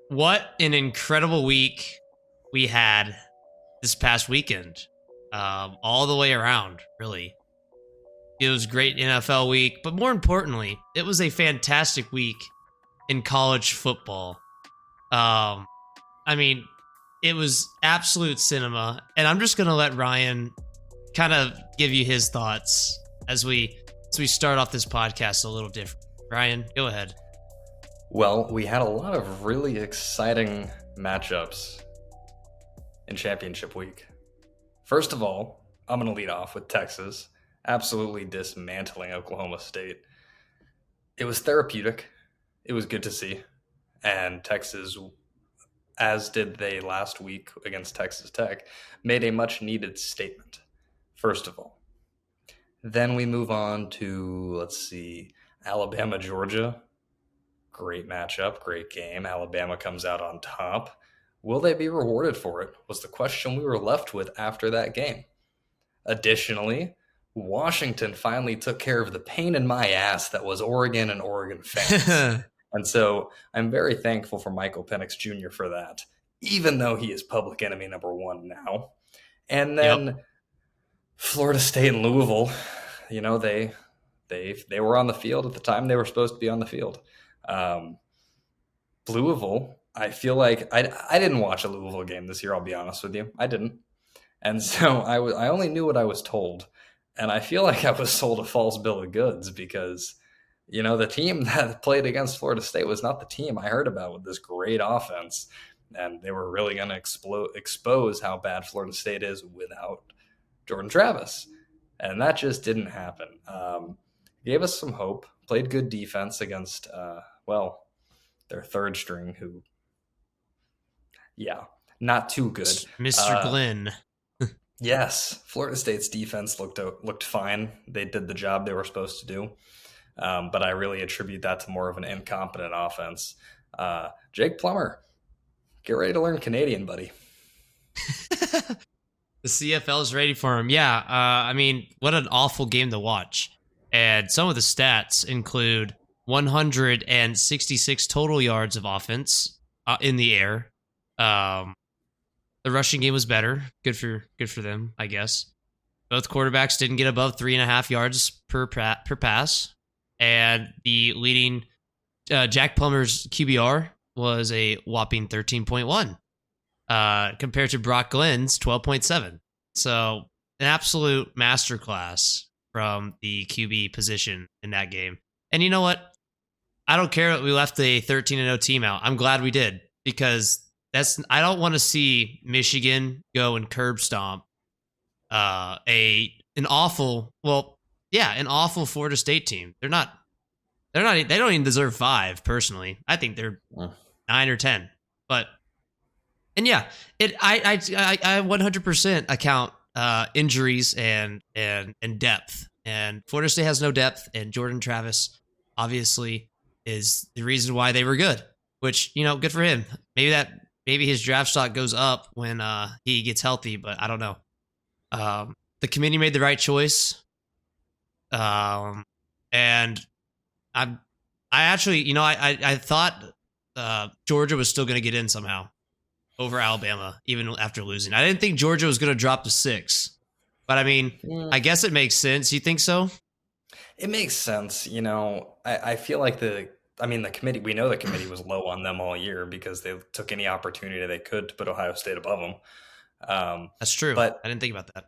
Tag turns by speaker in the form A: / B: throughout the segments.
A: What an incredible week we had this past weekend. All the way around, really. It was great NFL week, but more importantly, it was a fantastic week in college football. Um, I mean, it was absolute cinema, and I'm just gonna let Ryan kind of give you his thoughts as we start off this podcast a little different. Ryan, go ahead.
B: Well, we had a lot of really exciting matchups in championship week. First of all, I'm going to lead off with Texas absolutely dismantling Oklahoma State. It was therapeutic. It was good to see. And Texas, as did they last week against Texas Tech, made a much needed statement, first of all. Then we move on to, let's see, Alabama, Georgia. Great matchup, great game. Alabama comes out on top. Will they be rewarded for it? Was the question we were left with after that game. Additionally, Washington finally took care of the pain in my ass that was Oregon and Oregon fans. And so I'm very thankful for Michael Penix Jr. for that, even though he is public enemy number one now. And then
A: Yep.
B: Florida State and Louisville, they were on the field at the time they were supposed to be on the field. Louisville, I feel like I didn't watch a Louisville game this year. I'll be honest with you, I didn't, and so I only knew what I was told, and I feel like I was sold a false bill of goods because the team that played against Florida State was not the team I heard about with this great offense, and they were really going to expose how bad Florida State is without Jordan Travis, and that just didn't happen. Gave us some hope. Played good defense against their third string, who, not too good.
A: Mr. Glenn.
B: Yes, Florida State's defense looked fine. They did the job they were supposed to do, but I really attribute that to more of an incompetent offense. Jake Plummer, get ready to learn Canadian, buddy.
A: The CFL is ready for him. Yeah, I mean, what an awful game to watch. And some of the stats include 166 total yards of offense in the air. The rushing game was better. Good for them, I guess. Both quarterbacks didn't get above 3.5 yards per pass, and the leading Jack Plummer's QBR was a whopping 13.1, compared to Brock Glenn's 12.7. So an absolute masterclass from the QB position in that game. And you know what? I don't care that we left a 13-0 team out. I'm glad we did, because I don't want to see Michigan go and curb stomp an awful Florida State team. They don't even deserve 5 personally. I think they're 9 or 10. But I 100% account injuries and depth. And Florida State has no depth, and Jordan Travis obviously is the reason why they were good, which, good for him. Maybe his draft stock goes up when he gets healthy, but I don't know. The committee made the right choice. And I actually, I thought Georgia was still going to get in somehow over Alabama, even after losing. I didn't think Georgia was going to drop to 6. But I mean, I guess it makes sense. You think so?
B: It makes sense. I feel like the committee, we know the committee was low on them all year because they took any opportunity they could to put Ohio State above them.
A: That's true. But I didn't think about that.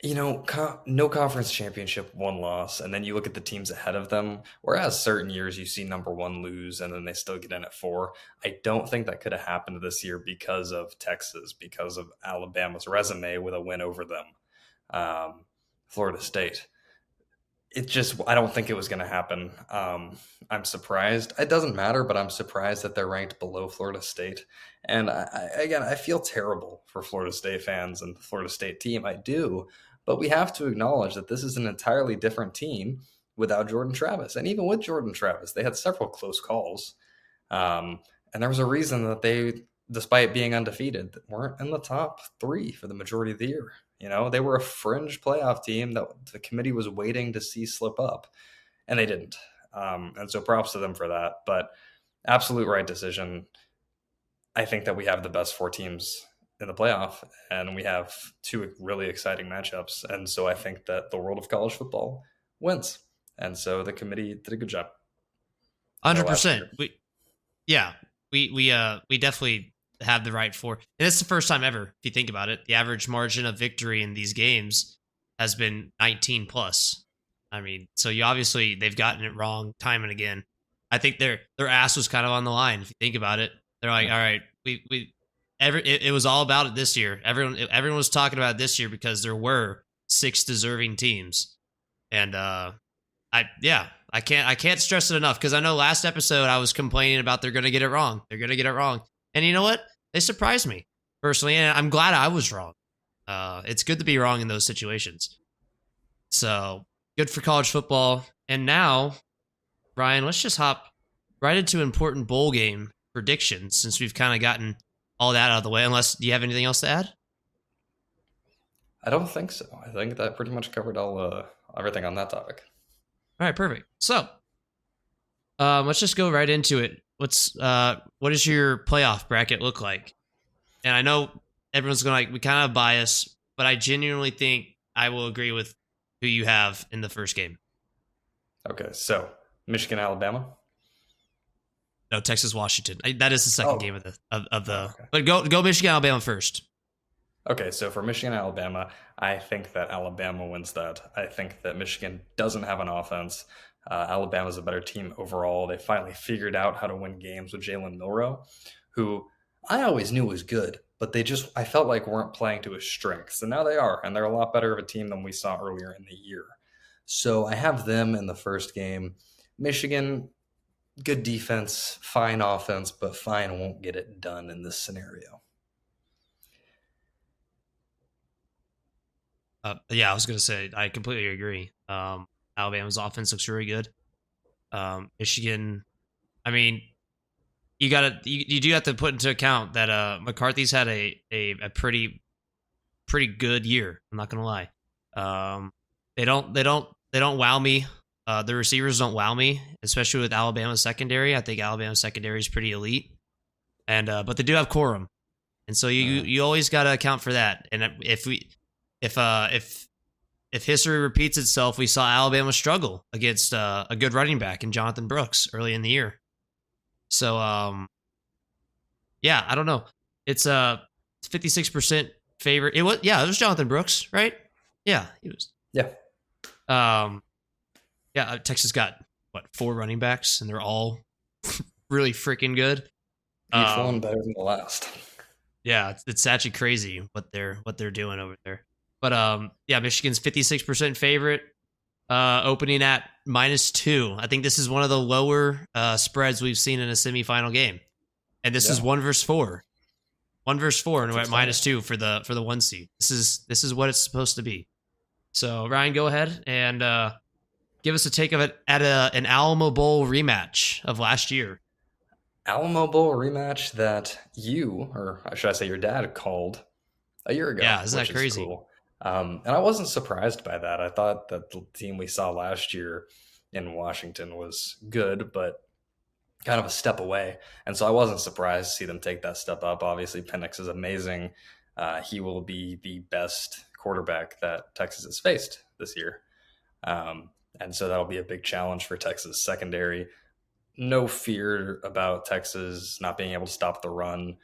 B: No conference championship, 1 loss. And then you look at the teams ahead of them, whereas certain years you see number 1 lose and then they still get in at 4. I don't think that could have happened this year because of Texas, because of Alabama's resume with a win over them. Florida State. I don't think it was going to happen. I'm surprised. It doesn't matter, but I'm surprised that they're ranked below Florida State. And I feel terrible for Florida State fans and the Florida State team. I do, but we have to acknowledge that this is an entirely different team without Jordan Travis. And even with Jordan Travis, they had several close calls. And there was a reason that they, despite being undefeated, weren't in the top 3 for the majority of the year. They were a fringe playoff team that the committee was waiting to see slip up, and they didn't. And so props to them for that. But absolute right decision. I think that we have the best 4 teams in the playoff, and we have 2 really exciting matchups. And so I think that the world of college football wins. And so the committee did a good job.
A: 100%. We definitely have the right for, and it's the first time ever, if you think about it, the average margin of victory in these games has been 19 plus. I mean, so they've gotten it wrong time and again. I think their ass was kind of on the line. If you think about it, they're like, all right, it was all about it this year. Everyone was talking about it this year because there were 6 deserving teams. And, I can't stress it enough, because I know last episode I was complaining about they're going to get it wrong. They're going to get it wrong. And you know what? They surprised me personally, and I'm glad I was wrong. It's good to be wrong in those situations. So good for college football. And now, Ryan, let's just hop right into important bowl game predictions, since we've kind of gotten all that out of the way. Unless, do you have anything else to add?
B: I don't think so. I think that pretty much covered everything on that topic.
A: All right, perfect. So, let's just go right into it. What does your playoff bracket look like? And I know everyone's going to we kind of bias, but I genuinely think I will agree with who you have in the first game.
B: Okay, so Michigan, Alabama.
A: No, Texas, Washington. That is the second game of the.
B: Okay.
A: But go Michigan, Alabama first.
B: Okay, so for Michigan, Alabama, I think that Alabama wins that. I think that Michigan doesn't have an offense. Alabama's a better team overall. They finally figured out how to win games with Jalen Milroe, who I always knew was good, but I felt like weren't playing to his strengths. And now they are, and they're a lot better of a team than we saw earlier in the year. So I have them in the first game. Michigan, good defense, fine offense, but fine won't get it done in this scenario.
A: Yeah, I was going to say, I completely agree. Alabama's offense looks really good. Michigan, I mean, you do have to put into account that McCarthy's had a pretty good year. I'm not going to lie. They don't wow me. The receivers don't wow me, especially with Alabama's secondary. I think Alabama's secondary is pretty elite, and but they do have Corum, and so you always got to account for that. And if history repeats itself, we saw Alabama struggle against a good running back in Jonathan Brooks early in the year. So, yeah, I don't know. It's 56% favorite. It was Jonathan Brooks, right? Yeah, he was.
B: Yeah.
A: Texas got 4 running backs, and they're all really freaking good.
B: Each one better than the last.
A: Yeah, it's actually crazy what they're doing over there. But Michigan's 56% favorite, opening at -2. I think this is one of the lower spreads we've seen in a semifinal game, and this is 1 versus 4, and we're at -2 for the 1 seed. This is what it's supposed to be. So Ryan, go ahead and give us a take of it at an Alamo Bowl rematch of last year.
B: Alamo Bowl rematch that you, or should I say your dad, called a year ago.
A: Yeah, isn't that crazy?
B: Cool. And I wasn't surprised by that. I thought that the team we saw last year in Washington was good, but kind of a step away. And so I wasn't surprised to see them take that step up. Obviously, Penix is amazing. He will be the best quarterback that Texas has faced this year. And so that'll be a big challenge for Texas secondary. No fear about Texas not being able to stop the run.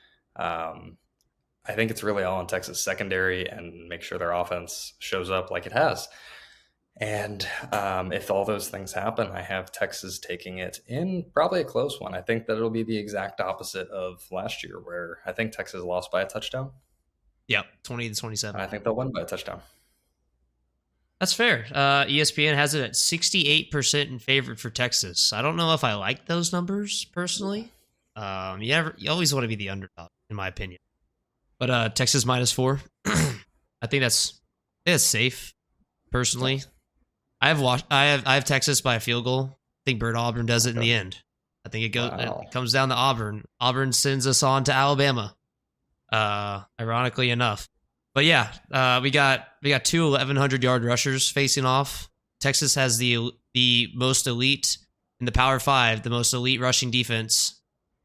B: I think it's really all on Texas secondary and make sure their offense shows up like it has. And if all those things happen, I have Texas taking it in probably a close one. I think that it'll be the exact opposite of last year, where I think Texas lost by a touchdown.
A: Yep, 20-27.
B: And I think they'll win by a touchdown.
A: That's fair. ESPN has it at 68% in favor for Texas. I don't know if I like those numbers personally. You always want to be the underdog, in my opinion. But Texas -4, I think that's safe. Personally, I have Texas by a field goal. I think Bert Auburn does it in the end. I think it comes down to Auburn. Auburn sends us on to Alabama. Ironically enough. But yeah, we got 2 1,100-yard rushers facing off. Texas has the most elite in the Power 5, the most elite rushing defense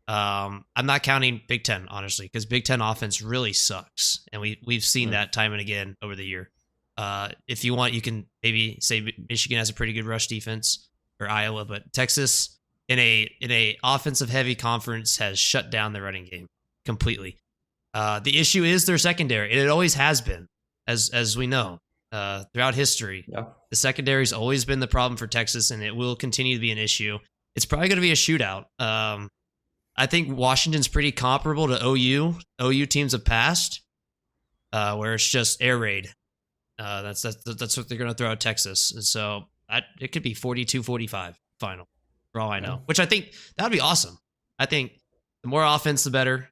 A: I'm not counting Big Ten, honestly, because Big Ten offense really sucks, and we've seen that time and again over the year. If you want, you can maybe say Michigan has a pretty good rush defense, or Iowa, but Texas in a offensive heavy conference has shut down the running game completely. The issue is their secondary. It always has been, as we know, throughout history.
B: Yeah.
A: The secondary's always been the problem for Texas, and it will continue to be an issue. It's probably going to be a shootout. I think Washington's pretty comparable to OU. OU teams have passed, where it's just air raid. That's what they're going to throw at Texas. And so it could be 42-45 final, for all I know, which I think that would be awesome. I think the more offense, the better.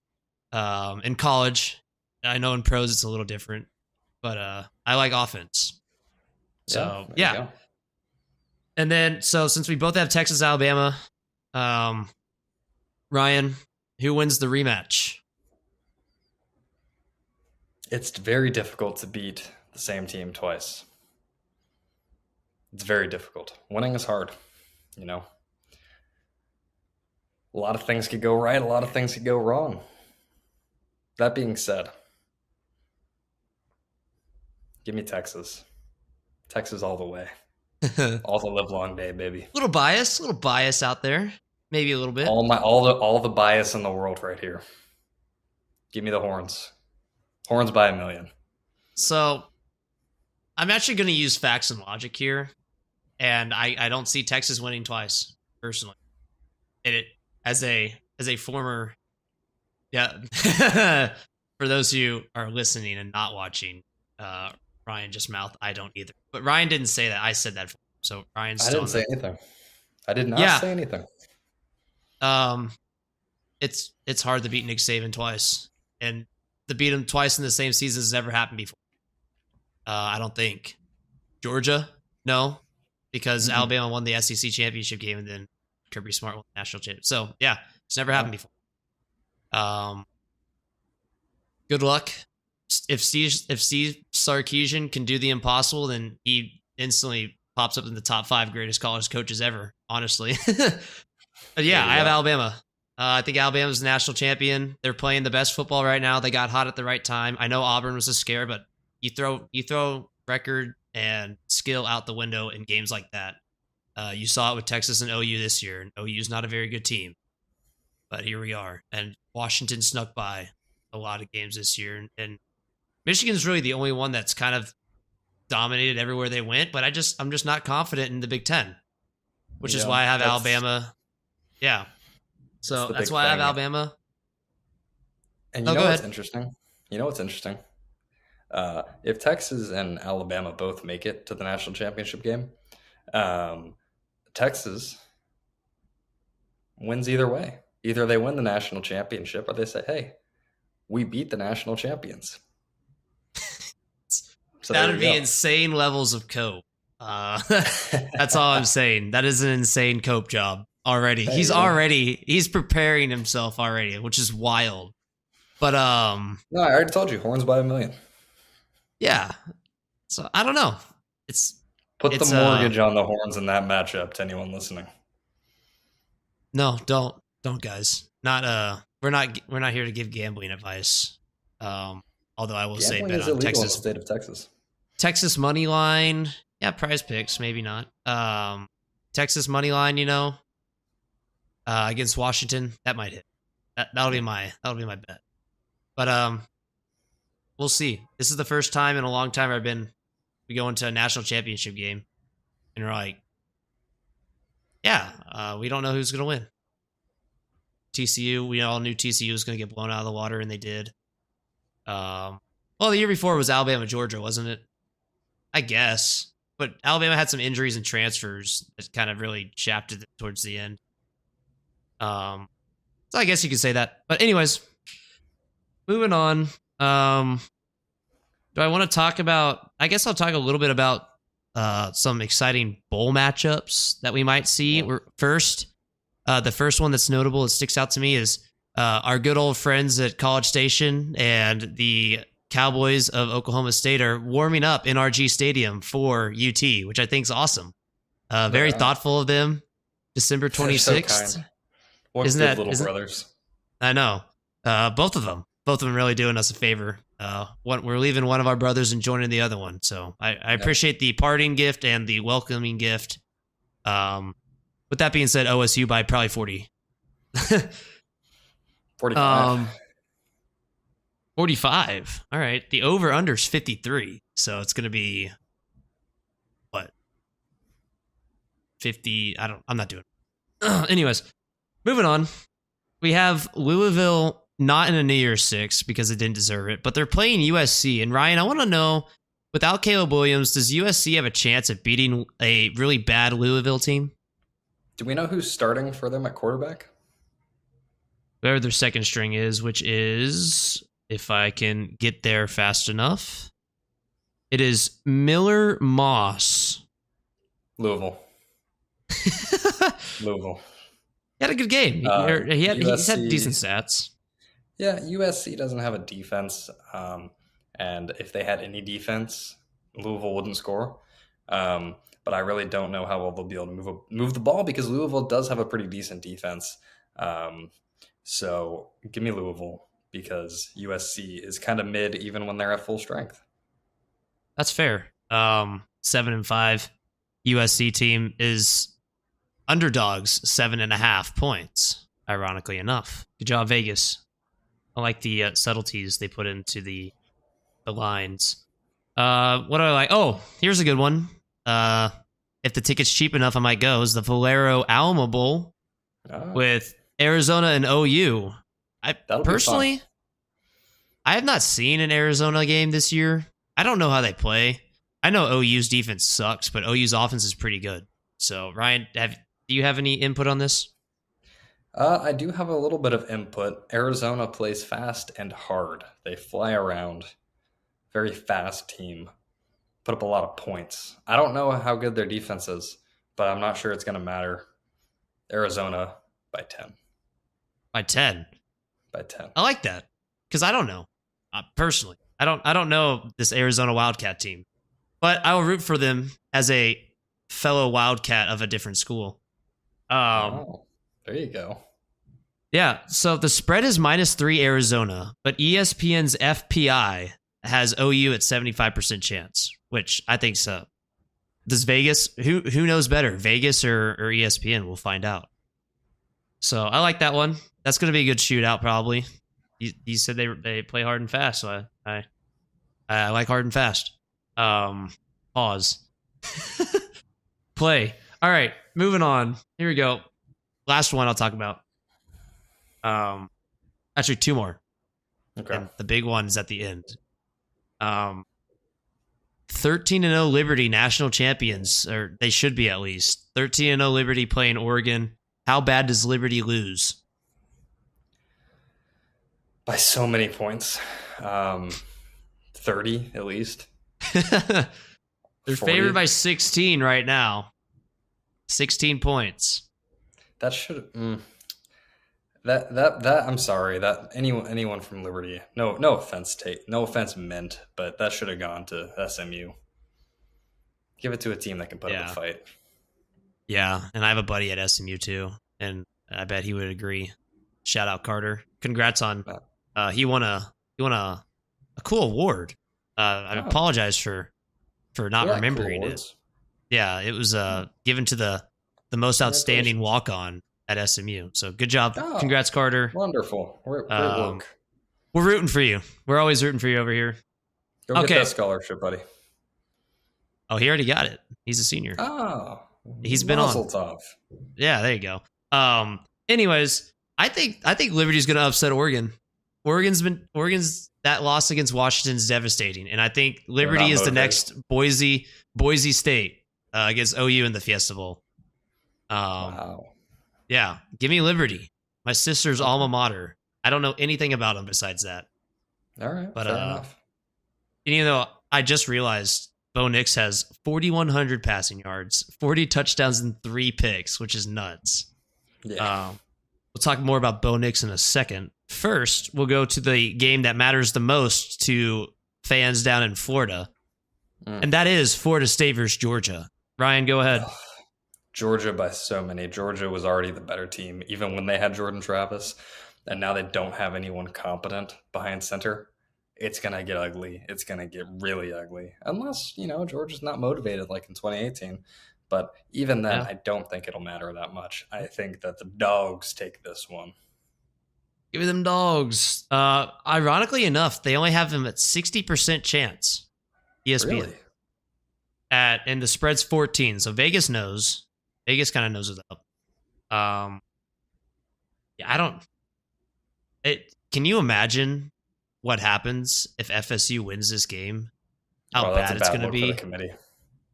A: In college, I know in pros it's a little different, but I like offense. So, yeah. And then, so since we both have Texas, Alabama, Ryan, who wins the rematch?
B: It's very difficult to beat the same team twice. It's very difficult. Winning is hard, you know. A lot of things could go right, a lot of things could go wrong. That being said, give me Texas. Texas all the way. All the live long day, baby.
A: Little bias out there. Maybe a little bit.
B: All the bias in the world right here. Give me the Horns. Horns by a million.
A: So I'm actually going to use facts and logic here, and I don't see Texas winning twice personally. As a former, for those who are listening and not watching, Ryan just mouthed, I don't either. But Ryan didn't say that. I said that. So Ryan's still.
B: I didn't say anything. I did not say anything.
A: It's hard to beat Nick Saban twice, and to beat him twice in the same season has never happened before. I don't think. Georgia, no, because Alabama won the SEC championship game, and then Kirby Smart won the national championship. So yeah, it's never happened before. Good luck. If Steve Sarkisian can do the impossible, then he instantly pops up in the top 5 greatest college coaches ever, honestly. But yeah, I have Alabama. I think Alabama's the national champion. They're playing the best football right now. They got hot at the right time. I know Auburn was a scare, but you throw record and skill out the window in games like that. You saw it with Texas and OU this year, and OU's not a very good team. But here we are. And Washington snuck by a lot of games this year. And Michigan's really the only one that's kind of dominated everywhere they went. But I'm just not confident in the Big Ten, which is why I have Alabama. Yeah. So that's why I have Alabama.
B: And you know what's interesting? If Texas and Alabama both make it to the national championship game, Texas wins either way. Either they win the national championship or they say, hey, we beat the national champions. So
A: that would be insane levels of cope. That's all I'm saying. That is an insane cope job already. He's preparing himself already, which is wild. But
B: no, I already told you, Horns by a million.
A: Yeah. So I don't know.
B: Put the mortgage on the Horns in that matchup to anyone listening.
A: No, don't guys. We're not here to give gambling advice. Although I will say bet on Texas.
B: In the state of Texas.
A: Texas money line. Yeah, Prize Picks, maybe not. Texas money line, against Washington, that might hit. That'll be my bet. But we'll see. This is the first time in a long time we go into a national championship game and we're like, we don't know who's going to win. TCU, we all knew TCU was going to get blown out of the water, and they did. The year before was Alabama, Georgia, wasn't it? I guess. But Alabama had some injuries and transfers that kind of really shafted it towards the end. So I guess you could say that. But anyways, moving on. Do I want to talk about... I guess I'll talk a little bit about some exciting bowl matchups that we might see. The first one that's notable, it sticks out to me, is our good old friends at College Station and the Cowboys of Oklahoma State are warming up NRG Stadium for UT, which I think is awesome. Very thoughtful of them. December 26th.
B: So what good little brothers.
A: I know. Both of them really doing us a favor. We're leaving one of our brothers and joining the other one. So I appreciate the parting gift and the welcoming gift. With that being said, OSU by probably 40.
B: 45.
A: 45. All right. The over under is 53. So it's going to be what? 50. I'm not doing it. Anyways, moving on. We have Louisville not in a New Year's Six because they didn't deserve it, but they're playing USC. And Ryan, I want to know, without Caleb Williams, does USC have a chance at beating a really bad Louisville team?
B: Do we know who's starting for them at quarterback?
A: Whatever their second string is, which is, if I can get there fast enough, it is Miller Moss.
B: Louisville. Louisville.
A: He had a good game. He's had decent stats.
B: Yeah, USC doesn't have a defense. And if they had any defense, Louisville wouldn't score. But I really don't know how well they'll be able to move the ball because Louisville does have a pretty decent defense. So give me Louisville because USC is kind of mid even when they're at full strength.
A: That's fair. 7-5 USC team is underdogs 7.5 points. Ironically enough, good job Vegas. I like the subtleties they put into the lines. What do I like? Oh, here's a good one. If the ticket's cheap enough, I might go. Is the Valero Alamo Bowl with Arizona and OU. Personally, I have not seen an Arizona game this year. I don't know how they play. I know OU's defense sucks, but OU's offense is pretty good. So, Ryan, do you have any input on this?
B: I do have a little bit of input. Arizona plays fast and hard. They fly around. Very fast team. Put up a lot of points. I don't know how good their defense is, but I'm not sure it's going to matter. Arizona by 10.
A: By 10?
B: By 10.
A: I like that because I don't know. Personally, I don't know this Arizona Wildcat team, but I will root for them as a fellow Wildcat of a different school.
B: There you go.
A: Yeah, so the spread is -3 Arizona, but ESPN's FPI has OU at 75% chance, which I think so. Does Vegas, who knows better, Vegas or ESPN? We'll find out. So I like that one. That's going to be a good shootout probably. You said they play hard and fast, so I like hard and fast. Pause. Play. All right, moving on. Here we go. Last one I'll talk about. Actually, two more.
B: Okay.
A: And the big one is at the end. 13-0 Liberty national champions, or they should be at least. 13-0 Liberty playing Oregon. How bad does Liberty lose?
B: By so many points. 30 at least.
A: They're
B: 40.
A: favored by 16 right now. 16 points.
B: That should that I'm sorry, that anyone from Liberty, no offense meant, but that should have gone to SMU. Give it to a team that can put up a fight. Yeah,
A: and I have a buddy at SMU too, and I bet he would agree. Shout out Carter. Congrats on he won a cool award. I apologize for not remembering it. Yeah, it was given to the most outstanding walk-on at SMU. So good job. Congrats, Carter.
B: Wonderful. Great work.
A: We're rooting for you. We're always rooting for you over here.
B: Go get that scholarship, buddy.
A: Oh, he already got it. He's a senior.
B: Oh,
A: he's been on. Yeah, there you go. Anyways, I think Liberty's going to upset Oregon. Oregon's that loss against Washington's devastating, and I think Liberty is the next Boise State against OU in the Fiesta Bowl.
B: Wow.
A: Yeah, give me Liberty. My sister's alma mater. I don't know anything about them besides that.
B: All right,
A: but
B: fair enough.
A: And, you know, I just realized Bo Nix has 4,100 passing yards, 40 touchdowns, and 3 picks, which is nuts.
B: Yeah.
A: We'll talk more about Bo Nix in a second. First, we'll go to the game that matters the most to fans down in Florida, and that is Florida State versus Georgia. Ryan, go ahead.
B: Georgia by so many. Georgia was already the better team, even when they had Jordan Travis. and now they don't have anyone competent behind center, it's going to get ugly. It's going to get really ugly. Unless, Georgia's not motivated like in 2018. But even then,
A: Yeah.
B: I don't think it'll matter that much. I think that the Dogs take this one.
A: Give me them Dogs. Ironically enough, they only have them at 60% chance. ESPN.
B: Really?
A: And the spread's 14, so Vegas knows. Vegas kind of knows it up. Yeah, I don't. Can you imagine what happens if FSU wins this game? How bad it's going to be.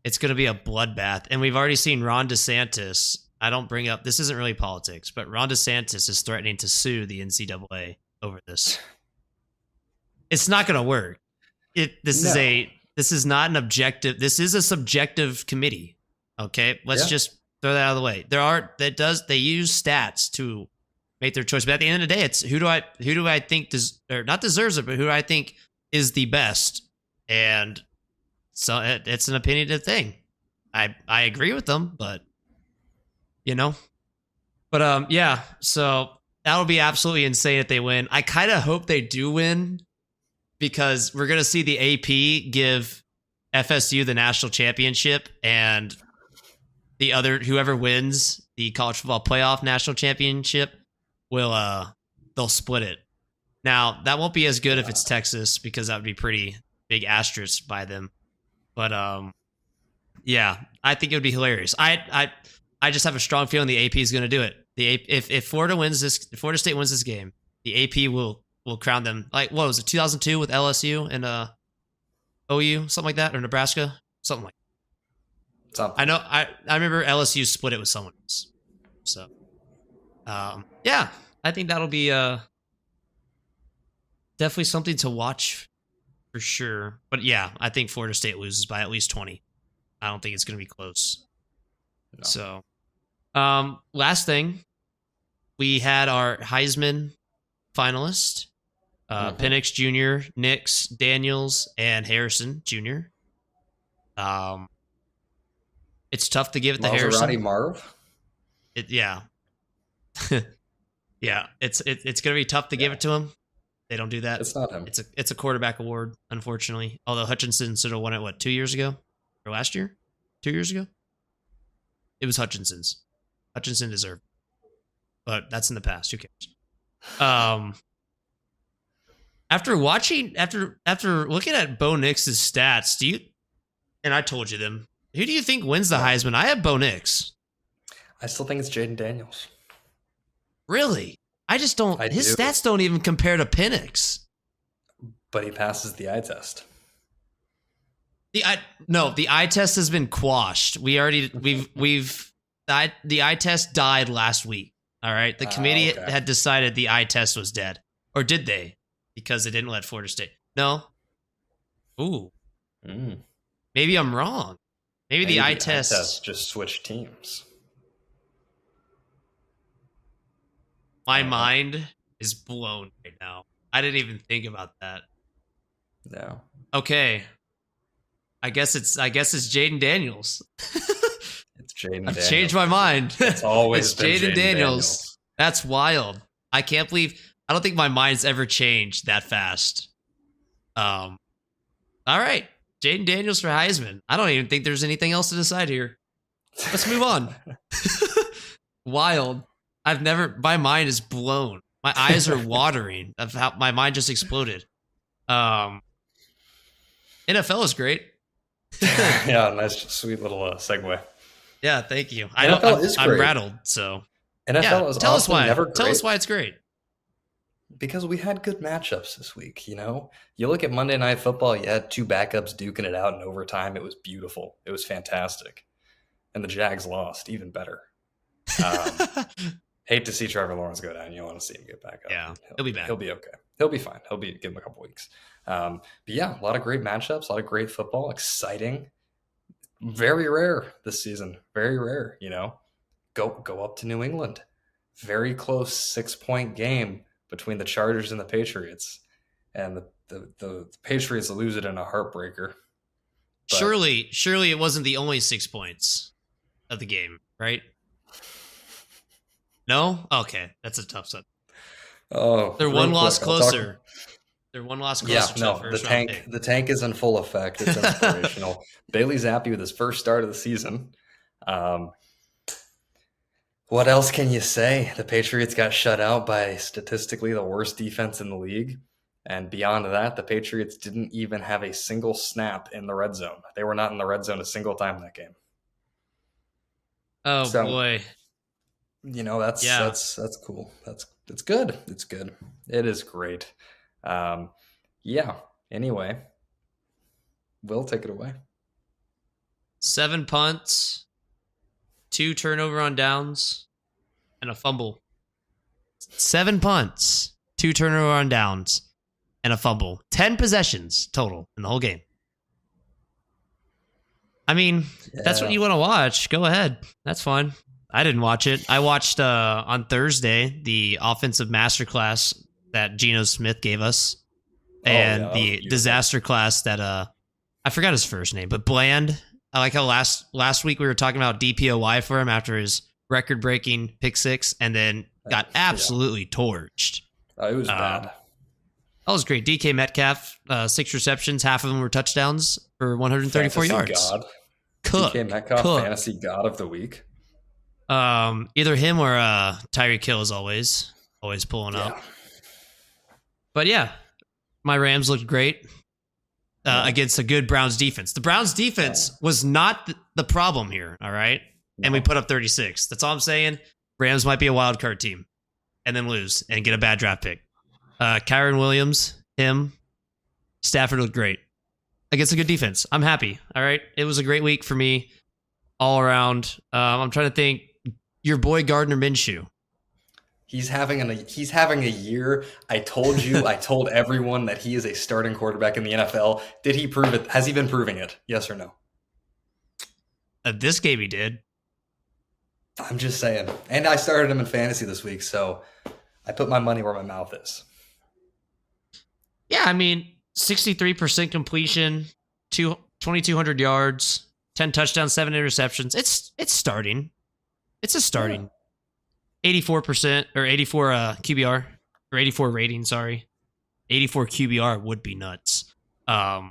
A: It's going to be a bloodbath, and we've already seen Ron DeSantis. I don't bring up this isn't really politics, but Ron DeSantis is threatening to sue the NCAA over this. It's not going to work. This is not an objective. This is a subjective committee. Okay, let's just throw that out of the way. They use stats to make their choice, but at the end of the day, it's who do I think not deserves it, but who do I think is the best, and so it's an opinionated thing. I agree with them, but yeah. So that would be absolutely insane if they win. I kind of hope they do win, because we're going to see the AP give FSU the national championship, and the other, whoever wins the college football playoff national championship they'll split it. Now, that won't be as good if it's Texas, because that would be pretty big asterisk by them. But yeah, I think it would be hilarious. I just have a strong feeling the AP is going to do it. If Florida State wins this game, the AP will crown them. Like, what was it, 2002 with LSU and OU, something like that, or Nebraska, something like that.
B: Something.
A: I know. I remember LSU split it with someone else. So, yeah, I think that'll be definitely something to watch for sure. But yeah, I think Florida State loses by at least 20. I don't think it's going to be close. No. So, last thing, we had our Heisman finalist, Penix Jr., Nix, Daniels, and Harrison Jr. It's tough to give it to Harrison.
B: Marv?
A: Yeah. Yeah, it's going to be tough to give it to him. They don't do that.
B: It's not him.
A: It's a quarterback award, unfortunately. Although Hutchinson sort of won it, 2 years ago? Or last year? 2 years ago? It was Hutchinson's. Hutchinson deserved it. But that's in the past. Who cares? After looking at Bo Nix's stats, and I told you them, who do you think wins the Heisman? I have Bo Nix.
B: I still think it's Jaden Daniels.
A: Really? I just don't. His stats don't even compare to Penix.
B: But he passes the eye test.
A: The eye test has been quashed. The eye test died last week. All right. The committee had decided the eye test was dead. Or did they? Because they didn't let Florida State. No. Ooh. Maybe I'm wrong. Maybe the eye test
B: just switched teams.
A: My mind is blown right now. I didn't even think about that.
B: No.
A: Okay. I guess it's Jaden Daniels.
B: It's Jaden
A: I've changed my mind.
B: It's always been
A: Jaden Daniels. That's wild. I can't believe. I don't think my mind's ever changed that fast. All right. Jaden Daniels for Heisman. I don't even think there's anything else to decide here. Let's move on. Wild. My mind is blown. My eyes are watering of how my mind just exploded. NFL is great.
B: Yeah, nice, sweet little segue.
A: Yeah, thank you.
B: I'm
A: rattled. So
B: NFL is
A: tell us why.
B: Never great.
A: Tell us why it's great.
B: Because we had good matchups this week. You look at Monday Night Football. You had two backups duking it out in overtime. It was beautiful. It was fantastic, and the Jags lost. Even better. Hate to see Trevor Lawrence go down. You want to see him get back up.
A: Yeah, he'll be back.
B: He'll be okay. He'll be fine. Give him a couple weeks. But yeah, a lot of great matchups, a lot of great football, exciting. Very rare this season. Very rare. Go up to New England. Very close 6-point game between the Chargers and the Patriots, and the Patriots lose it in a heartbreaker.
A: But surely it wasn't the only 6 points of the game, right? No? Okay, that's a tough set.
B: Oh,
A: They're
B: real
A: one loss
B: quick, I'll talk.
A: closer. They're one loss
B: Yeah,
A: closer to the
B: no,
A: first round pick.
B: the tank is in full effect. It's inspirational. Bailey Zappi with his first start of the season. Um, what else can you say? The Patriots got shut out by statistically the worst defense in the league. And beyond that, the Patriots didn't even have a single snap in the red zone. They were not in the red zone a single time that game.
A: Oh
B: So,
A: boy.
B: That's cool. It's good. It's good. It is great. Yeah. Anyway, Will, take it away.
A: 7 punts, 2 turnover on downs, and a fumble. 7 punts, 2 turnover on downs, and a fumble. 10 possessions total in the whole game. I mean, That's what you want to watch. Go ahead. That's fine. I didn't watch it. I watched on Thursday the offensive masterclass that Geno Smith gave us, and the disaster class that I forgot his first name, but Bland. I like how last week we were talking about DPOY for him after his record-breaking pick 6, and then got absolutely torched.
B: It was bad.
A: That was great. DK Metcalf, 6 receptions, half of them were touchdowns for 134 yards.
B: God.
A: Cook.
B: DK Metcalf, fantasy god of the week.
A: Either him or Tyreek Hill is always pulling up. But yeah, my Rams looked great against a good Browns defense. The Browns defense was not the problem here, all right? And we put up 36. That's all I'm saying. Rams might be a wild card team and then lose and get a bad draft pick. Kyron Williams, Stafford looked great against a good defense. I'm happy, all right? It was a great week for me all around. I'm trying to think. Your boy Gardner Minshew.
B: He's having a year. I told you, I told everyone that he is a starting quarterback in the NFL. Did he prove it? Has he been proving it? Yes or no?
A: This game he did.
B: I'm just saying. And I started him in fantasy this week, so I put my money where my mouth is.
A: Yeah, I mean, 63% completion, 2,200 yards, 10 touchdowns, 7 interceptions. It's starting. It's a starting. 84% or 84 QBR or 84 rating, sorry. 84 QBR would be nuts. Yeah,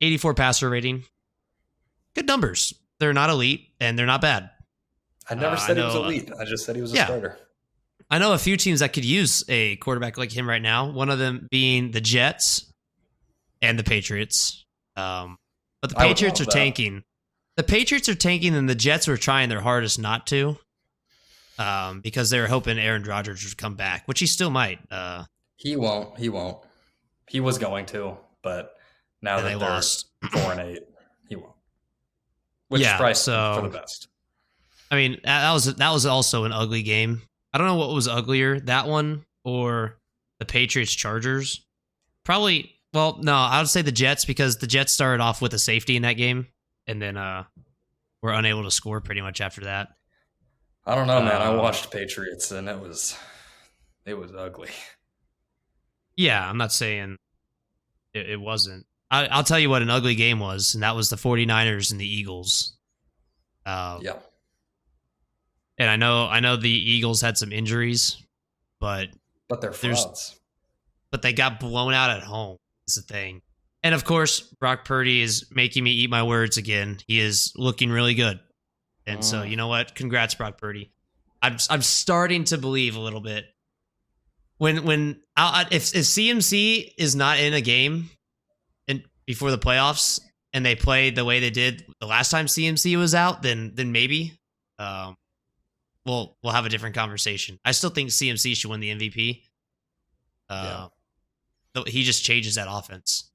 A: 84 passer rating. Good numbers. They're not elite and they're not bad.
B: I never said he was elite. I just said he was a starter.
A: I know a few teams that could use a quarterback like him right now. One of them being the Jets and the Patriots. But the Patriots are tanking. The Patriots are tanking, and the Jets were trying their hardest not to, because they were hoping Aaron Rodgers would come back, which he still might.
B: He won't. He was going to, but now that they lost 4-8, he won't. Which is probably for the best.
A: I mean, that was also an ugly game. I don't know what was uglier, that one or the Patriots Chargers. Probably. Well, no, I would say the Jets, because the Jets started off with a safety in that game. And then were unable to score pretty much after that.
B: I don't know, man. I watched Patriots, and it was ugly.
A: Yeah, I'm not saying it wasn't. I'll tell you what an ugly game was, and that was the 49ers and the Eagles.
B: Yeah.
A: And I know the Eagles had some injuries, but
B: they're frauds.
A: But they got blown out at home, is the thing. And of course, Brock Purdy is making me eat my words again. He is looking really good. And so, you know what? Congrats, Brock Purdy. I'm starting to believe a little bit. If CMC is not in a game before the playoffs and they play the way they did the last time CMC was out, then maybe we'll have a different conversation. I still think CMC should win the MVP. He just changes that offense.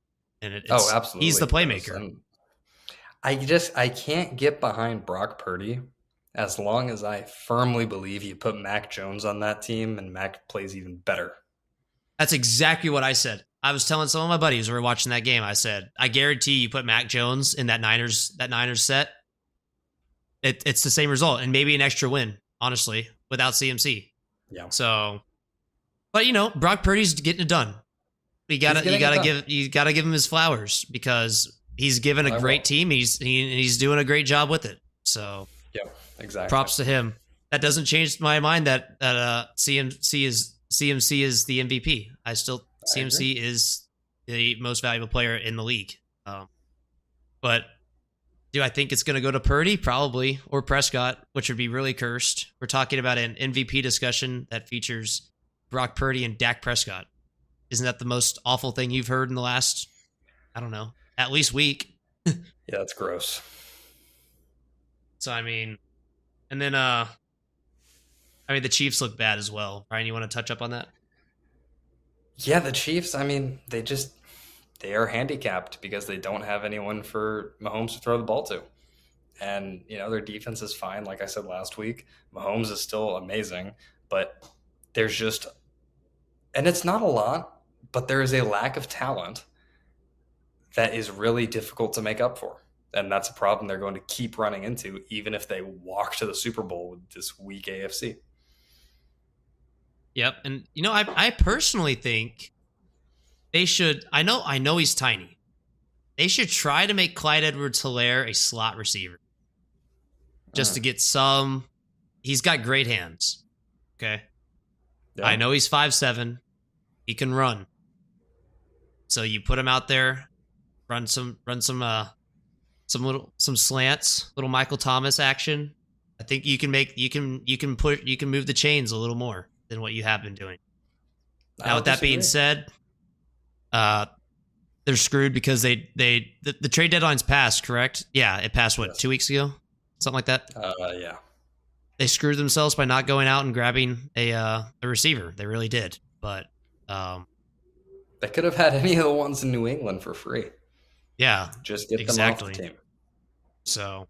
A: And
B: absolutely.
A: He's the playmaker.
B: And I can't get behind Brock Purdy as long as I firmly believe you put Mac Jones on that team and Mac plays even better.
A: That's exactly what I said. I was telling some of my buddies who were watching that game, I said, I guarantee you put Mac Jones in that Niners set, it's the same result and maybe an extra win, honestly, without CMC.
B: Yeah.
A: So, but Brock Purdy's getting it done. You gotta give him his flowers, because he's given a great team. He's doing a great job with it. So
B: yeah, exactly.
A: Props to him. that doesn't change my mind that CMC is the MVP. CMC is the most valuable player in the league. But do I think it's going to go to Purdy? Probably, or Prescott, which would be really cursed. We're talking about an MVP discussion that features Brock Purdy and Dak Prescott. Isn't that the most awful thing you've heard in the last, I don't know, at least week?
B: Yeah, that's gross.
A: So, I mean, and then, the Chiefs look bad as well. Ryan, you want to touch up on that?
B: Yeah, the Chiefs, they are handicapped because they don't have anyone for Mahomes to throw the ball to. And, their defense is fine. Like I said last week, Mahomes is still amazing, but there's just, and it's not a lot, but there is a lack of talent that is really difficult to make up for. And that's a problem they're going to keep running into, even if they walk to the Super Bowl with this weak AFC.
A: Yep. And, I personally think they should, I know he's tiny. They should try to make Clyde Edwards-Helaire a slot receiver. Just to get he's got great hands. Okay. Yeah. I know he's 5'7". He can run. So you put him out there, run some slants, little Michael Thomas action. I think you can move the chains a little more than what you have been doing. Now, with that being said, they're screwed because the trade deadline's passed, correct? Yeah, it passed, what, 2 weeks ago? Something like that?
B: Yeah.
A: They screwed themselves by not going out and grabbing a receiver. They really did. But
B: they could have had any of the ones in New England for free.
A: Yeah,
B: just get them off the team.
A: So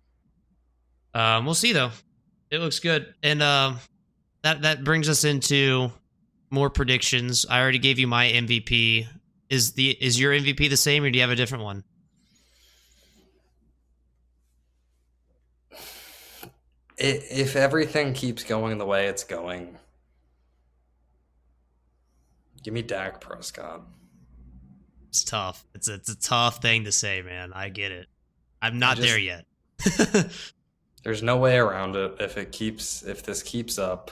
A: we'll see, though. It looks good. And that brings us into more predictions. I already gave you my MVP. Is your MVP the same, or do you have a different one?
B: If everything keeps going the way it's going, give me Dak Prescott.
A: It's tough. It's a tough thing to say, man. I get it. I'm not there yet.
B: There's no way around it if this keeps up.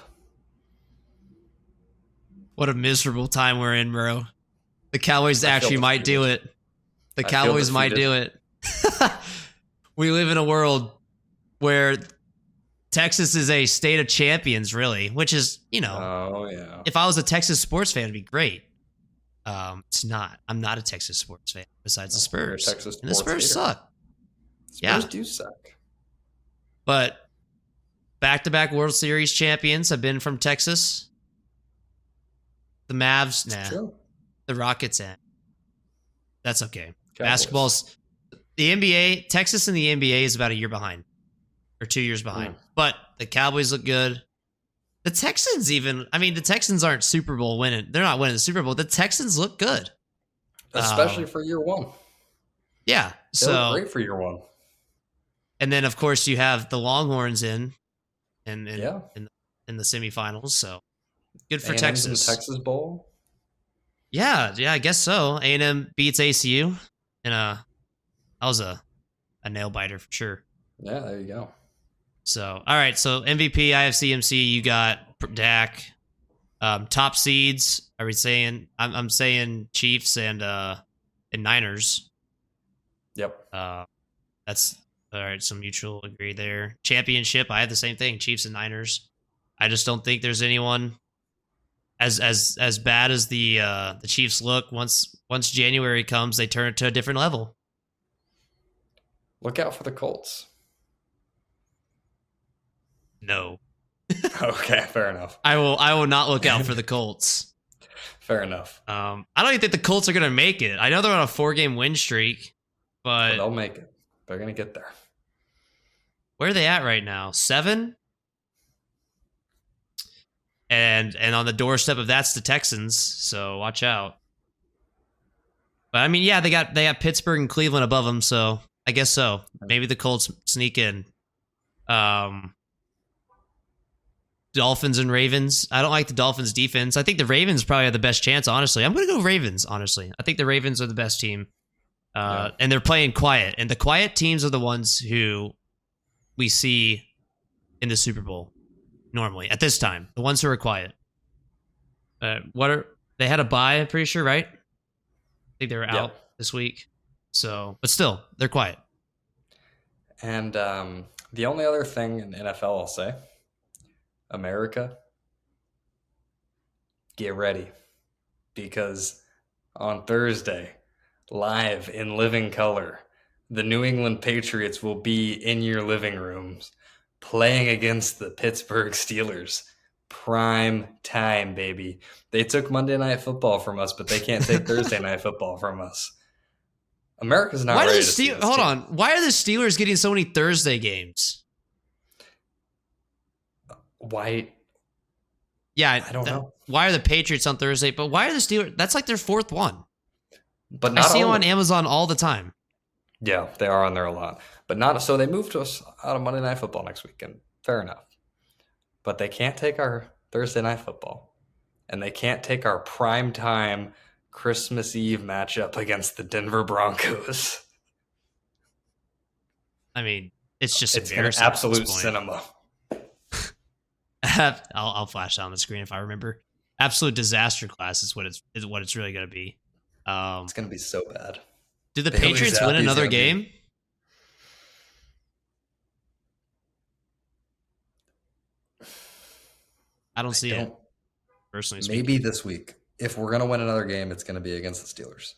A: What a miserable time we're in, bro. The Cowboys actually might do it. The Cowboys might do it. We live in a world where Texas is a state of champions, really, which is,
B: oh, yeah.
A: If I was a Texas sports fan, it'd be great. It's not. I'm not a Texas sports fan besides the Spurs. And the Spurs suck.
B: Spurs do suck.
A: But back-to-back World Series champions have been from Texas. The Mavs, nah. The Rockets, that's okay. Cowboys. Basketball's the NBA. Texas and the NBA is about a year behind, or 2 years behind. But the Cowboys look good. The Texans the Texans aren't Super Bowl winning. They're not winning the Super Bowl. The Texans look good.
B: Especially for year one.
A: Yeah.
B: They look great for year one.
A: And then, of course, you have the Longhorns in the semifinals. So good for Texas.
B: In the Texas Bowl.
A: Yeah, I guess so. A&M beats ACU, and that was a nail biter for sure.
B: Yeah, there you go.
A: So, all right. So MVP, I have CMC. You got Dak. Top seeds. Are we saying? I'm saying Chiefs and Niners.
B: Yep.
A: That's all right. Some mutual agree there. Championship. I have the same thing. Chiefs and Niners. I just don't think there's anyone as bad as the Chiefs look. Once January comes, they turn it to a different level.
B: Look out for the Colts.
A: No.
B: Okay, fair enough.
A: I will not look out for the Colts.
B: Fair enough.
A: I don't even think the Colts are going to make it. I know they're on a 4-game win streak, but
B: they'll make it. They're going to get there.
A: Where are they at right now? 7? And on the doorstep of that's the Texans, so watch out. But yeah, they got Pittsburgh and Cleveland above them, so I guess so. Maybe the Colts sneak in. Dolphins and Ravens. I don't like the Dolphins defense. I think the Ravens probably have the best chance, honestly. I'm going to go Ravens, honestly. I think the Ravens are the best team. And they're playing quiet. And the quiet teams are the ones who we see in the Super Bowl. normally at this time. The ones who are quiet. They had a bye? I'm pretty sure, right? I think they were out this week. So, but still, they're quiet.
B: And the only other thing in NFL I'll say, America, get ready, because on Thursday, live in living color, the New England Patriots will be in your living rooms playing against the Pittsburgh Steelers. Prime time, baby. They took Monday Night Football from us, but they can't take Thursday Night Football from us. America's not ready to see this
A: Hold
B: team.
A: on. Why are the Steelers getting so many Thursday games?
B: Why?
A: Yeah,
B: I don't know.
A: Why are the Patriots on Thursday? But why are the Steelers? That's like their fourth one.
B: But
A: I
B: not
A: see them
B: only-
A: on Amazon all the time.
B: Yeah, they are on there a lot. But not so they moved us out of Monday Night Football next weekend. Fair enough. But they can't take our Thursday Night Football. And they can't take our prime time Christmas Eve matchup against the Denver Broncos.
A: I mean, it's just
B: It's an
A: embarrassing. at this
B: absolute
A: point.
B: cinema.
A: I'll flash that on the screen if I remember. Absolute disaster class is what it's really going to be.
B: It's going to be so bad.
A: Do the
B: Bailey
A: Patriots
B: Zappi's
A: win another
B: gonna be-
A: game? I don't see it, personally speaking.
B: Maybe this week. If we're going to win another game, it's going to be against the Steelers.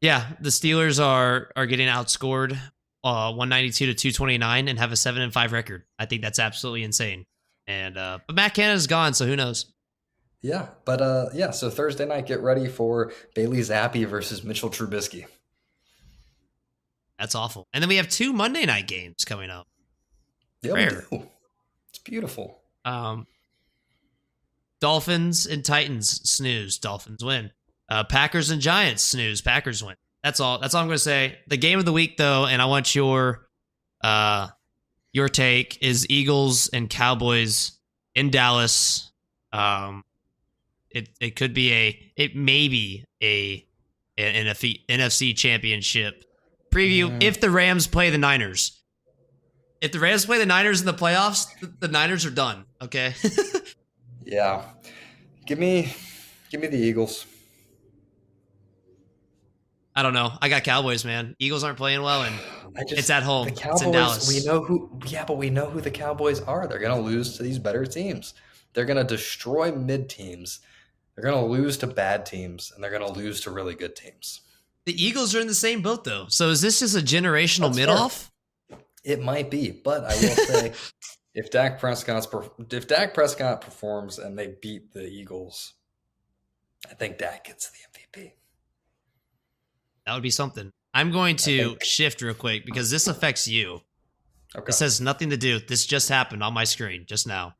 A: Yeah, the Steelers are getting outscored 192 to 229 and have a 7-5 record. I think that's absolutely insane. And but Matt Canada's gone, so who knows?
B: Yeah, but so Thursday night, get ready for Bailey Zappi versus Mitchell Trubisky.
A: That's awful. And then we have 2 Monday night games coming up.
B: Yeah,
A: Rare.
B: we do. It's beautiful.
A: Dolphins and Titans snooze. Dolphins win. Packers and Giants snooze. Packers win. That's all I'm going to say. The game of the week, though, and I want your take, is Eagles and Cowboys in Dallas. It could be it may be an NFC championship preview if the Rams play the Niners. If the Rams play the Niners in the playoffs, the Niners are done. Okay.
B: Yeah. Give me the Eagles.
A: I don't know. I got Cowboys, man. Eagles aren't playing well, and it's at home.
B: The
A: It's in Dallas.
B: Cowboys, we know who the Cowboys are. They're going to lose to these better teams. They're going to destroy mid teams. They're going to lose to bad teams, and they're going to lose to really good teams.
A: The Eagles are in the same boat, though. So is this just a generational
B: That's
A: mid-off?
B: It might be, but I will say, if Dak Prescott performs and they beat the Eagles, I think Dak gets the MVP.
A: That would be something. I'm going to shift real quick because this affects you.
B: Okay.
A: This has nothing to do. This just happened on my screen just now.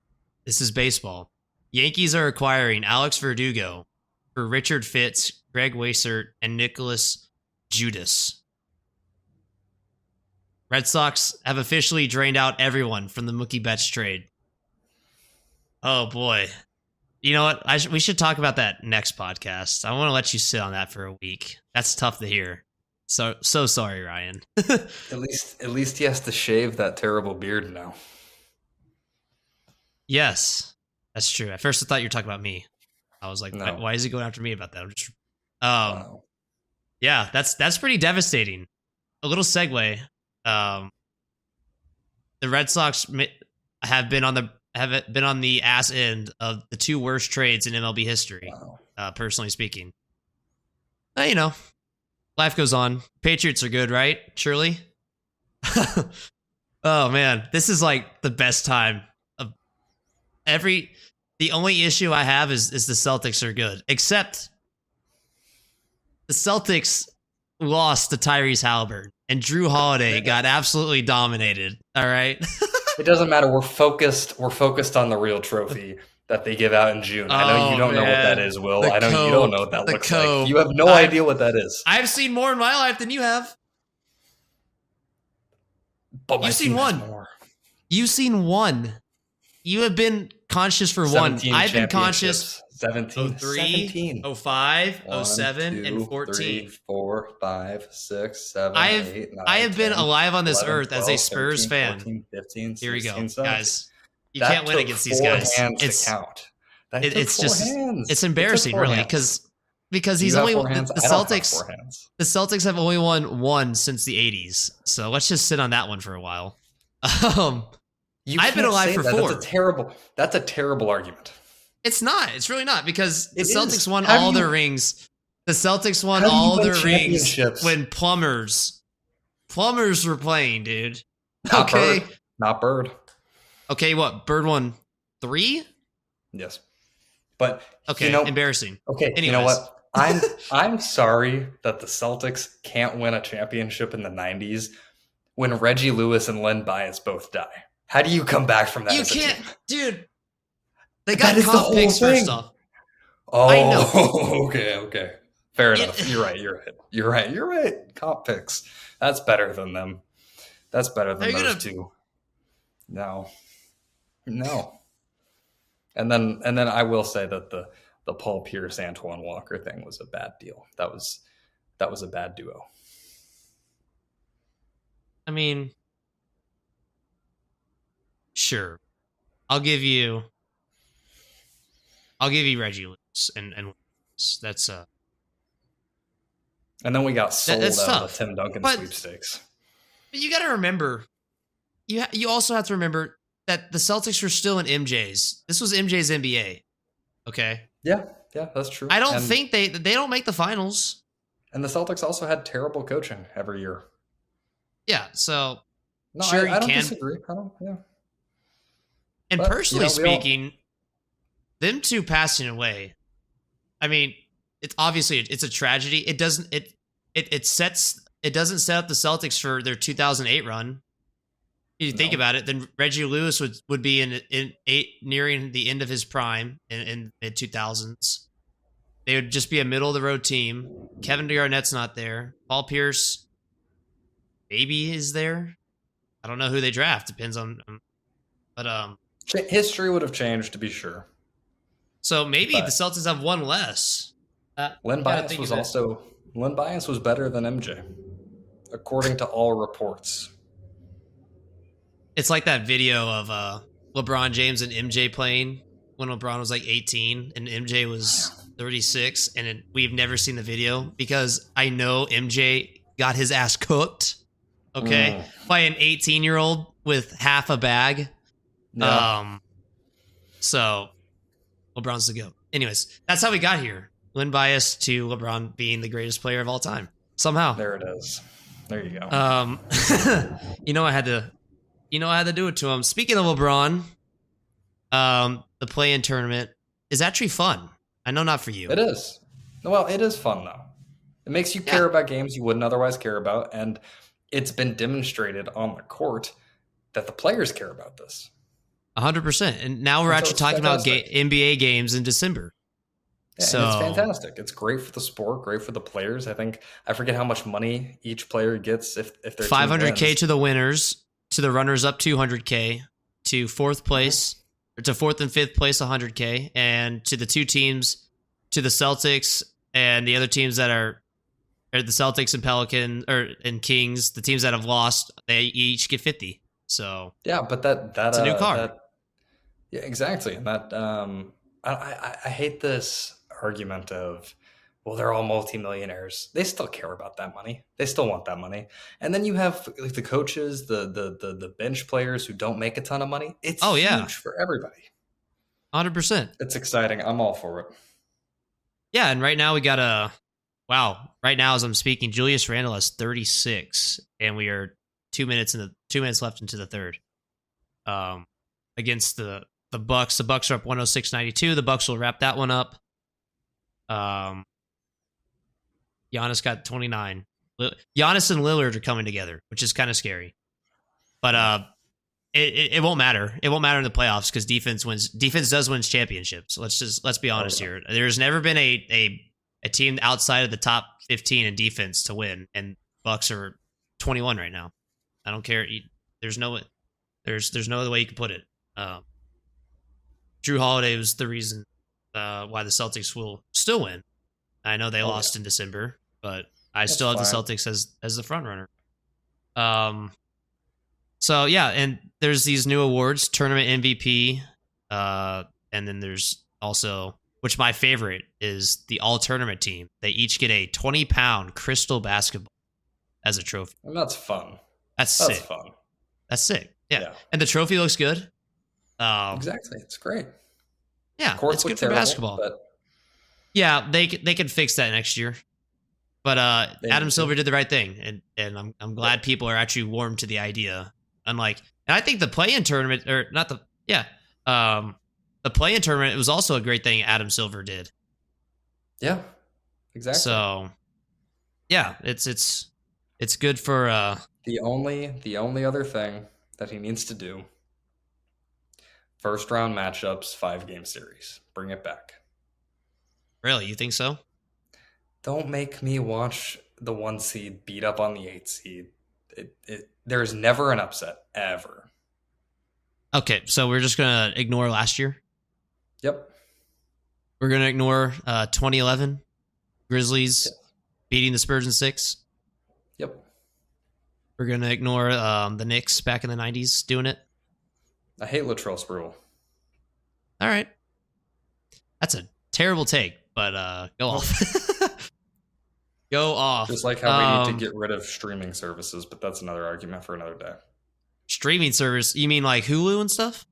A: This is baseball. Yankees are acquiring Alex Verdugo for Richard Fitz, Greg Weissert, and Nicholas Judas. Red Sox have officially drained out everyone from the Mookie Betts trade. Oh boy. You know what? We should talk about that next podcast. I want to let you sit on that for a week. That's tough to hear. So sorry, Ryan.
B: At least he has to shave that terrible beard now.
A: Yes, that's true. At first I thought you were talking about me. I was like,
B: No.
A: why is he going after me about that? I'm just
B: Wow.
A: yeah, that's pretty devastating. A little segue. The Red Sox have been on the ass end of the 2 worst trades in MLB history.
B: Wow.
A: Personally speaking, you know, life goes on. Patriots are good, right? Surely. Oh man, this is like the best time of the only issue I have is the Celtics are good, except the Celtics lost to Tyrese Halliburton and Drew Holiday got absolutely dominated. All right.
B: It doesn't matter. We're focused on the real trophy that they give out in June. I know you don't know what that is, Will. I know you don't know what that looks like. You have no idea what that is.
A: I've seen more in my life than you have.
B: But
A: You've seen one. You've seen one. You have been conscious for one. I've been conscious
B: 17,
A: 03, 05,
B: 1,
A: 07,
B: 2,
A: and 14.
B: 3, 4, 5, 6, 7,
A: I have
B: 8, 9,
A: I have been
B: 10,
A: alive on this
B: 11,
A: earth
B: 12,
A: as a Spurs
B: 13,
A: fan.
B: 14, 15,
A: Here we
B: 16,
A: go,
B: 17.
A: guys. You
B: That
A: can't win
B: took
A: against these
B: 4
A: guys.
B: hands
A: It's
B: to count. That took
A: it's
B: 4
A: just
B: hands.
A: it's
B: It took
A: embarrassing,
B: 4
A: really,
B: hands.
A: because
B: You
A: he's
B: have
A: only
B: 4 hands.
A: the
B: I don't have
A: Celtics.
B: 4 hands.
A: The Celtics have only won one since the '80s, so let's just sit on that one for a while.
B: You
A: I've been
B: can't
A: alive
B: say
A: for
B: that.
A: 4.
B: That's a terrible argument.
A: It's not. It's really not, because the
B: It
A: Celtics
B: is.
A: won
B: How do
A: all
B: you-
A: their rings. The Celtics won
B: How do you
A: all
B: win
A: their rings
B: championships?
A: when plumbers were playing, dude.
B: Not
A: Okay.
B: Bird. Not Bird.
A: Okay, what? Bird won 3?
B: Yes. But
A: Okay,
B: you know,
A: embarrassing.
B: okay, you know
A: Anyways.
B: what? I'm sorry that the Celtics can't win a championship in the 90s when Reggie Lewis and Len Bias both die. How do you come back from that?
A: You
B: as a
A: can't,
B: team?
A: dude. They
B: That
A: got
B: is the
A: comp
B: whole
A: picks first
B: thing.
A: off.
B: Oh,
A: I know.
B: okay. Fair
A: It-
B: enough. You're right. Comp picks. That's better than them. That's better than
A: Are you
B: those
A: gonna-
B: two. No. And then I will say that the Paul Pierce Antoine Walker thing was a bad deal. That was a bad duo.
A: I mean, sure. I'll give you Reggie Lewis and that's
B: And then we got sold
A: that's
B: out
A: tough.
B: of the Tim Duncan
A: But-
B: sweepstakes.
A: But you got to remember, you also have to remember that the Celtics were still in MJ's. This was MJ's NBA. Okay,
B: Yeah, that's true.
A: I don't
B: And-
A: think they don't make the finals.
B: And the Celtics also had terrible coaching every year.
A: Yeah, so
B: No,
A: Sure,
B: I
A: you
B: don't
A: can.
B: disagree. Yeah.
A: and
B: But,
A: personally
B: we all-
A: speaking, them two passing away. I mean, it's obviously it's a tragedy. It doesn't it doesn't set up the Celtics for their 2008 run. If you think
B: No.
A: about it, then Reggie Lewis would be in nearing the end of his prime in mid 2000s. They would just be a middle of the road team. Kevin Garnett's not there. Paul Pierce maybe is there. I don't know who they draft. Depends on, but
B: History would have changed to be sure.
A: so maybe
B: But-
A: the Celtics have one less.
B: Len
A: You gotta
B: Bias
A: think
B: was
A: of it.
B: also Len Bias was better than MJ, according to all reports.
A: It's like that video of LeBron James and MJ playing when LeBron was like 18 and MJ was 36, and we've never seen the video because I know MJ got his ass cooked, okay, by an 18-year-old with half a bag.
B: Yeah.
A: So LeBron's the GOAT. Anyways, that's how we got here. Len Bias to LeBron being the greatest player of all time somehow.
B: There it is. There you go.
A: I had to do it to him. Speaking of LeBron, the play-in tournament is actually fun. I know not for you.
B: It is. Well, it is fun though. It makes you care about games you wouldn't otherwise care about, and it's been demonstrated on the court that the players care about this.
A: 100%. And now we're
B: So
A: actually
B: it's
A: talking about
B: fantastic.
A: NBA games in December.
B: Yeah,
A: So
B: and it's fantastic. It's great for the sport, great for the players. I forget how much money each player gets if their team
A: 500K
B: wins.
A: to the winners, to the runners up 200K, to fourth place, or to fourth and fifth place 100K, and to the two teams, to the Celtics and the other teams that are the Celtics and and Kings, the teams that have lost, they each get 50. So
B: Yeah, but that
A: It's a new card.
B: Yeah, exactly. And that I hate this argument of, well, they're all multimillionaires. They still care about that money. They still want that money. And then you have like the coaches, the bench players who don't make a ton of money. It's huge for everybody.
A: 100%.
B: It's exciting. I'm all for it.
A: Yeah, and right now we got right now as I'm speaking, Julius Randle has 36, and we are 2 minutes left into the third. Against the Bucks. The Bucks are up 106-92. The Bucks will wrap that one up. Giannis got 29. Giannis and Lillard are coming together, which is kind of scary. But it won't matter. It won't matter in the playoffs because defense wins. Defense does win championships. Let's be honest here. There's never been a team outside of the top 15 in defense to win, and Bucks are 21 right now. I don't care. There's no other way you can put it. Drew Holiday was the reason why the Celtics will still win. I know they lost in December, but I still have the Celtics as the front runner. So yeah, and there's these new awards, tournament MVP, and then there's also, which my favorite is the all tournament team. They each get a 20-pound crystal basketball as a trophy.
B: And that's fun.
A: That's
B: That's
A: sick.
B: fun.
A: That's sick. Yeah.
B: Yeah.
A: And the trophy looks good.
B: Exactly. It's great.
A: Yeah,
B: Courts
A: it's
B: look
A: good for
B: terrible,
A: basketball.
B: but
A: Yeah, they can fix that next year. But
B: They
A: Adam
B: need to.
A: Silver did the right thing, and I'm glad people are actually warm to the idea. Unlike, and I think the play-in tournament, or not the the play-in tournament, it was also a great thing Adam Silver did.
B: yeah, exactly.
A: So yeah, it's good for
B: the only other thing that he needs to do, first round matchups, 5-game series. Bring it back.
A: really. You think so?
B: Don't make me watch the 1 seed beat up on the 8 seed. There's never an upset, ever.
A: Okay, so we're just gonna ignore last year.
B: Yep.
A: We're gonna ignore 2011 Grizzlies
B: Yeah.
A: beating the Spurs in 6.
B: Yep.
A: We're gonna ignore the Knicks back in the 90s doing it.
B: I hate Latrell Sprewell.
A: All right, that's a terrible take, but go off. Go off.
B: Just like how we need to get rid of streaming services, but that's another argument for another day.
A: Streaming service. You mean like Hulu and stuff?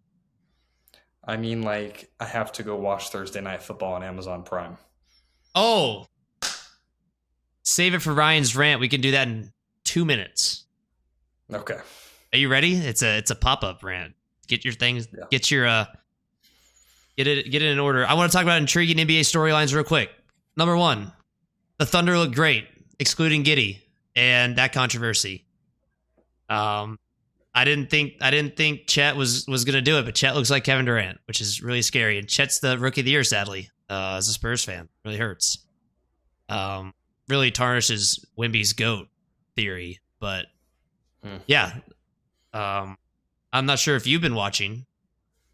B: I mean, like, I have to go watch Thursday Night Football on Amazon Prime.
A: Oh, save it for Ryan's rant. We can do that in 2 minutes.
B: Okay.
A: Are you ready? It's a pop-up rant. Get your things.
B: Yeah.
A: Get your get it in order. I want to talk about intriguing NBA storylines real quick. Number 1, the Thunder look great, excluding Giddey and that controversy. I didn't think Chet was gonna do it, but Chet looks like Kevin Durant, which is really scary. And Chet's the rookie of the year, sadly, as a Spurs fan. Really hurts. Really tarnishes Wemby's GOAT theory, but yeah. I'm not sure if you've been watching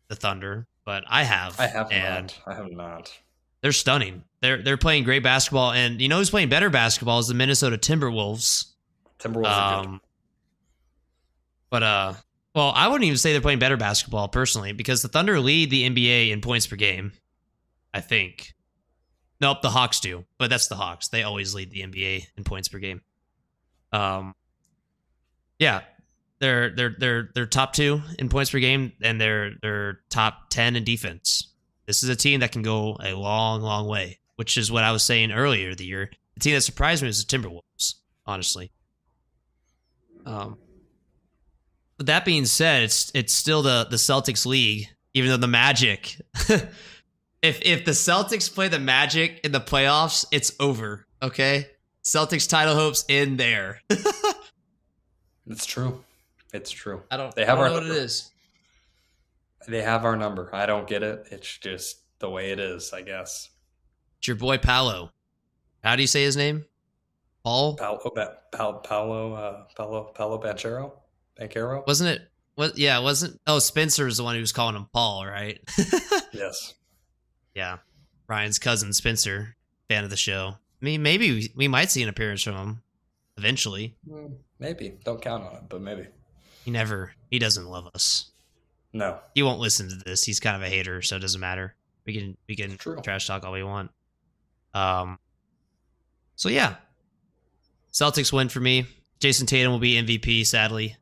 A: the Thunder, but I have.
B: I have
A: and
B: not. I have not.
A: they're stunning. They're playing great basketball, and you know who's playing better basketball is the Minnesota Timberwolves.
B: Timberwolves are good.
A: But well, I wouldn't even say they're playing better basketball personally, because the Thunder lead the NBA in points per game. I think. Nope, the Hawks do, but that's the Hawks. They always lead the NBA in points per game. Yeah, they're top 2 in points per game, and they're top 10 in defense. This is a team that can go a long, long way, which is what I was saying earlier the year. The team that surprised me was the Timberwolves, honestly. But that being said, it's still the Celtics league, even though the Magic. if the Celtics play the Magic in the playoffs, it's over. Okay, Celtics title hopes in there.
B: It's true. It's true.
A: I don't.
B: They have
A: I don't
B: our
A: know what it
B: number.
A: is.
B: They have our number. I don't get it. It's just the way it is, I guess.
A: It's your boy Paolo. How do you say his name? Paul?
B: Paolo Banchero?
A: Wasn't it? What? Yeah, wasn't. Oh, Spencer was the one who was calling him Paul, right?
B: Yes.
A: Yeah, Ryan's cousin Spencer, fan of the show. I mean, maybe we might see an appearance from him eventually.
B: Maybe. Don't count on it, but maybe.
A: He doesn't love us.
B: No.
A: He won't listen to this. He's kind of a hater, so it doesn't matter. We can
B: True.
A: trash talk all we want. So yeah, Celtics win for me. Jason Tatum will be MVP. Sadly,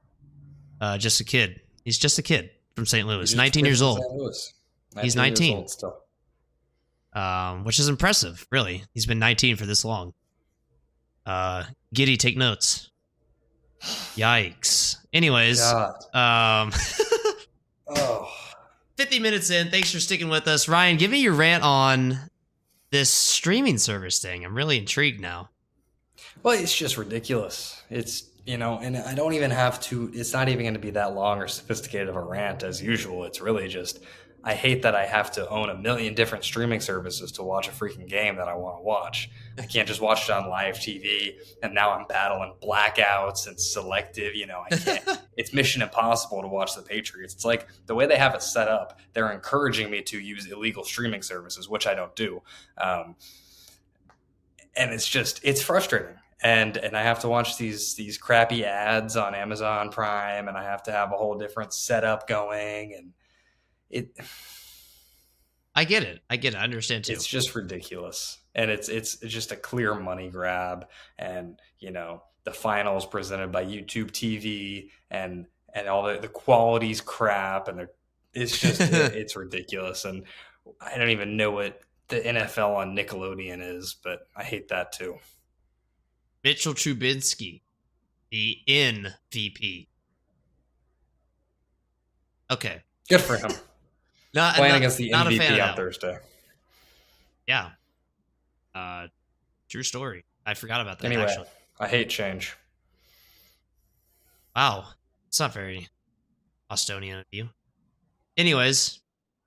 A: just a kid. He's just a kid from St. Louis.
B: He's
A: 19 years old. He's 19.
B: Years old still.
A: Which is impressive. Really, he's been 19 for this long. Giddy, take notes. Yikes. Anyways,
B: God. Oh.
A: 50 minutes in. Thanks for sticking with us. Ryan, give me your rant on this streaming service thing. I'm really intrigued now.
B: Well, it's just ridiculous. It's, and I don't even have to, it's not even going to be that long or sophisticated of a rant as usual. It's really just, I hate that I have to own a million different streaming services to watch a freaking game that I want to watch. I can't just watch it on live TV, and now I'm battling blackouts and selective, I can't. It's mission impossible to watch the Patriots. It's like the way they have it set up, they're encouraging me to use illegal streaming services, which I don't do. And it's frustrating. and I have to watch these crappy ads on Amazon Prime, and I have to have a whole different setup going, and it.
A: I get it. I understand too.
B: It's just ridiculous, and it's just a clear money grab, and the finals presented by YouTube TV, and all the quality's crap, and it's just it's ridiculous, and I don't even know what the NFL on Nickelodeon is, but I hate that too.
A: Mitchell Trubisky, the MVP. Okay.
B: Good for him. Playing against the MVP on Thursday.
A: Yeah. True story. I forgot about that,
B: anyway,
A: actually.
B: I hate change.
A: Wow. It's not very Bostonian of you. Anyways,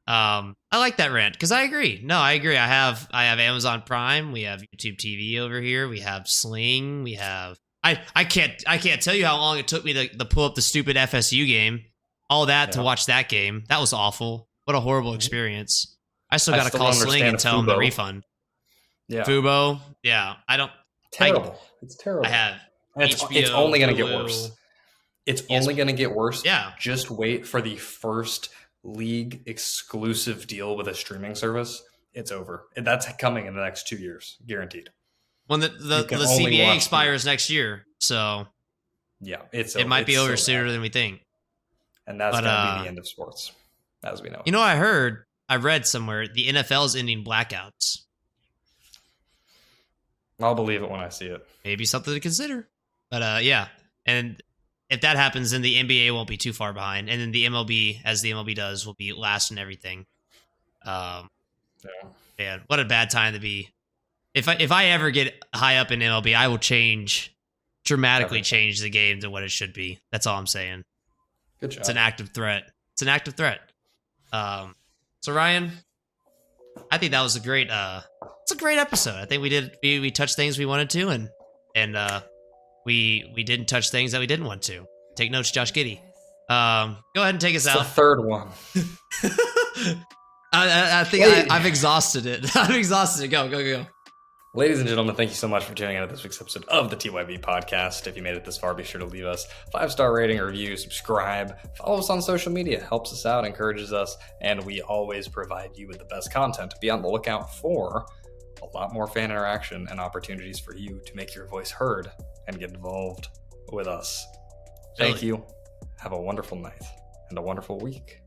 A: I like that rant because I agree. No, I agree. I have Amazon Prime. We have YouTube TV over here. We have Sling. We have I can't tell you how long it took me to pull up the stupid FSU game. All that to watch that game. That was awful. What a horrible experience. I still got to call Sling and tell them the refund.
B: Yeah.
A: Fubo. Yeah. I don't.
B: Terrible. It's terrible.
A: I have HBO,
B: it's only going to get
A: Hulu.
B: worse. It's only going to get worse.
A: Yeah.
B: Just wait for the first league exclusive deal with a streaming service. It's over. That's coming in the next 2 years, guaranteed.
A: When the CBA expires next year, so
B: yeah,
A: it might be over sooner than we think.
B: And that's going to be the end of sports, as we know.
A: You know, I read somewhere the NFL is ending blackouts.
B: I'll believe it when I see it.
A: Maybe something to consider. But yeah, and if that happens, then the NBA won't be too far behind, and then the MLB, as the MLB does, will be last in everything. Man, what a bad time to be. If I ever get high up in MLB, I will dramatically change the game to what it should be. That's all I'm saying.
B: Good job.
A: It's an active threat. So Ryan, I think that was a great episode. I think we touched things we wanted to, and we didn't touch things that we didn't want to. Take notes, Josh Giddey. Go ahead and take us out.
B: The third one.
A: I think I've exhausted it. Go.
B: Ladies and gentlemen, thank you so much for tuning in to this week's episode of the TYB podcast. If you made it this far, be sure to leave us a 5-star rating, or review, subscribe, follow us on social media. Helps us out, encourages us, and we always provide you with the best content. Be on the lookout for a lot more fan interaction and opportunities for you to make your voice heard and get involved with us. Thank you. Have a wonderful night and a wonderful week.